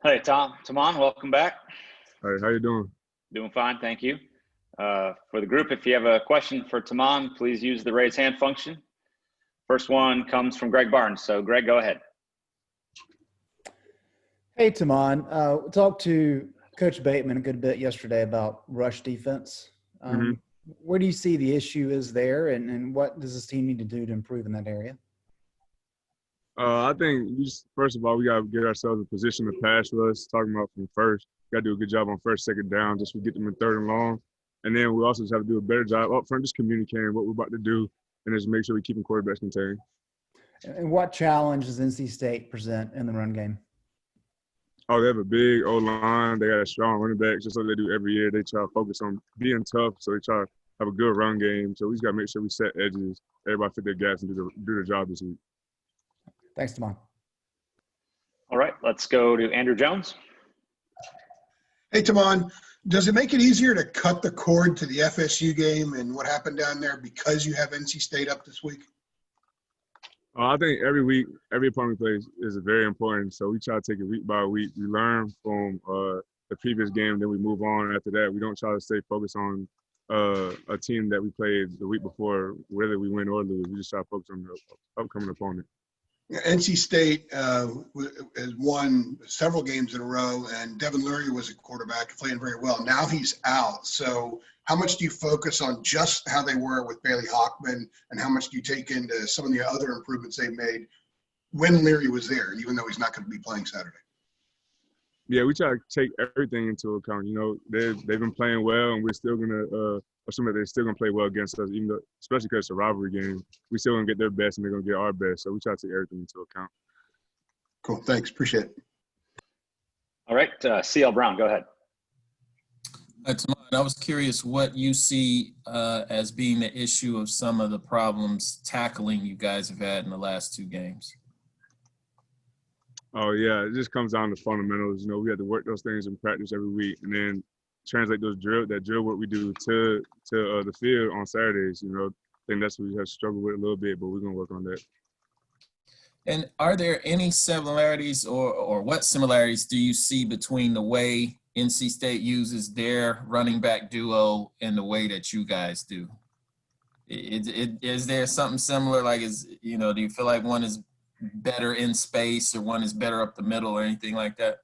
Hey, Tomon, welcome back. Hey, how you doing? Doing fine, thank you. For the group, if you have a question for Tomon, please use the raise hand function. First one comes from Greg Barnes. So, Greg, go ahead. Hey, Tomon. We talked to Coach Bateman a good bit yesterday about rush defense. Where do you see the issue is there, and what does this team need to do to improve in that area? I think first of all, we got to get ourselves in position to pass rush. Talking about from first, got to do a good job on first, second down, just to get them in third and long. And then we also just have to do a better job up front, just communicating what we're about to do, and just make sure we keep quarterbacks contained. And what challenge does NC State present in the run game? Oh, they have a big O-line. They got a strong running back, just like they do every year. They try to focus on being tough, so they try to have a good run game. So we just got to make sure we set edges, everybody fit their gas, and do the job this week. Thanks, Tomon. All right, let's go to Andrew Jones. Hey, Tomon, does it make it easier to cut the cord to the FSU game and what happened down there because you have NC State up this week? I think every week, every opponent we play is very important. So we try to take it week by week. We learn from the previous game, then we move on after that. We don't try to stay focused on a team that we played the week before, whether we win or lose. We just try to focus on the upcoming opponent. NC State has won several games in a row, and Devin Leary was a quarterback playing very well. Now he's out. So how much do you focus on just how they were with Bailey Hockman, and how much do you take into some of the other improvements they made when Leary was there, even though he's not going to be playing Saturday? Yeah, we try to take everything into account. You know, they've been playing well, and we're still going to assume that they're still going to play well against us, even though, especially because it's a rivalry game. We still going to get their best, and they're going to get our best. So we try to take everything into account. Cool. Thanks. Appreciate it. All right, CL Brown, go ahead. Tomon, I was curious what you see as being the issue of some of the problems tackling you guys have had in the last two games. Oh, yeah, it just comes down to fundamentals. You know, we have to work those things in practice every week and then translate that drill work we do to the field on Saturdays. You know, I think that's what we have struggled with a little bit, but we're going to work on that. And are there any similarities or what similarities do you see between the way NC State uses their running back duo and the way that you guys do? Is there something similar? Like, do you feel like one is better in space or one is better up the middle or anything like that?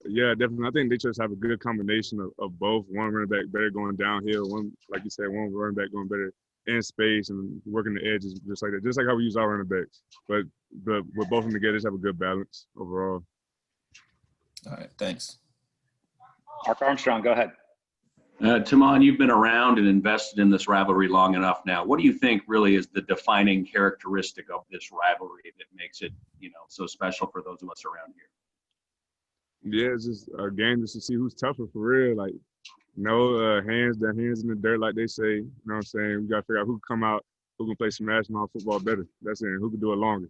Yeah, definitely. I think they just have a good combination of both. One running back better going downhill, one, like you said, one running back going better in space and working the edges just like that. Just like how we use our running backs. But with both of them together, just have a good balance overall. All right, thanks. Mark Armstrong, go ahead. Tomon, you've been around and invested in this rivalry long enough now. What do you think really is the defining characteristic of this rivalry that makes it, so special for those of us around here? Yeah, it's just a game just to see who's tougher for real. Like, hands in the dirt, like they say. You know what I'm saying? We got to figure out who can come out, who can play smash mouth football better. That's it. Who can do it longer.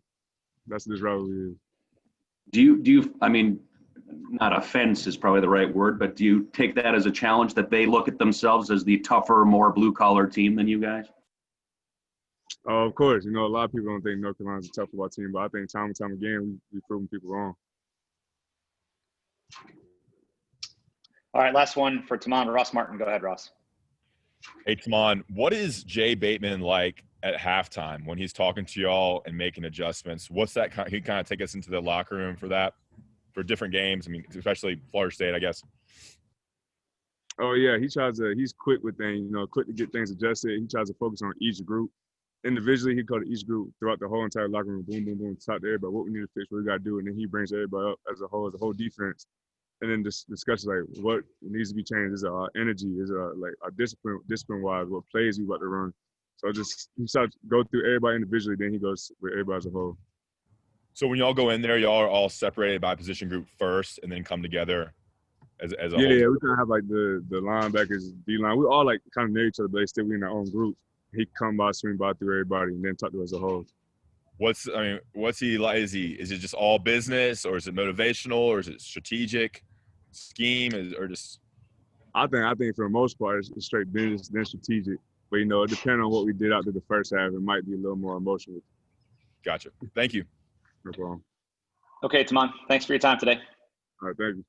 That's what this rivalry is. Do you, not offense is probably the right word, but do you take that as a challenge that they look at themselves as the tougher, more blue-collar team than you guys? Oh, of course. A lot of people don't think North Carolina's a tough football team, but I think time and time again we've proven people wrong. All right, last one for Tomon. Ross Martin. Go ahead, Ross. Hey, Tomon, what is Jay Bateman like at halftime when he's talking to y'all and making adjustments? What's that? He kind of take us into the locker room for that, for different games. Especially Florida State, I guess. Oh, yeah. He's quick with things, quick to get things adjusted. He tries to focus on each group. Individually, he go to each group throughout the whole entire locker room, boom, boom, boom, talk to everybody, what we need to fix, what we got to do. And then he brings everybody up as a whole defense. And then discussions like what needs to be changed. Is it our energy? Is it our discipline-wise? What plays we about to run? So he starts to go through everybody individually, then he goes with everybody as a whole. So when y'all go in there, y'all are all separated by position group first and then come together as a whole? Yeah, we kind of have like the linebackers, D-line. We all like kind of near each other, but they still in our own group. He come by, swing by through everybody, and then talk to us as a whole. What's he like? Is it just all business, or is it motivational, or is it strategic scheme, or just? I think for the most part it's straight business, then strategic. But it depends on what we did after the first half. It might be a little more emotional. Gotcha. Thank you. No problem. Okay, Tomon, thanks for your time today. All right, thank you.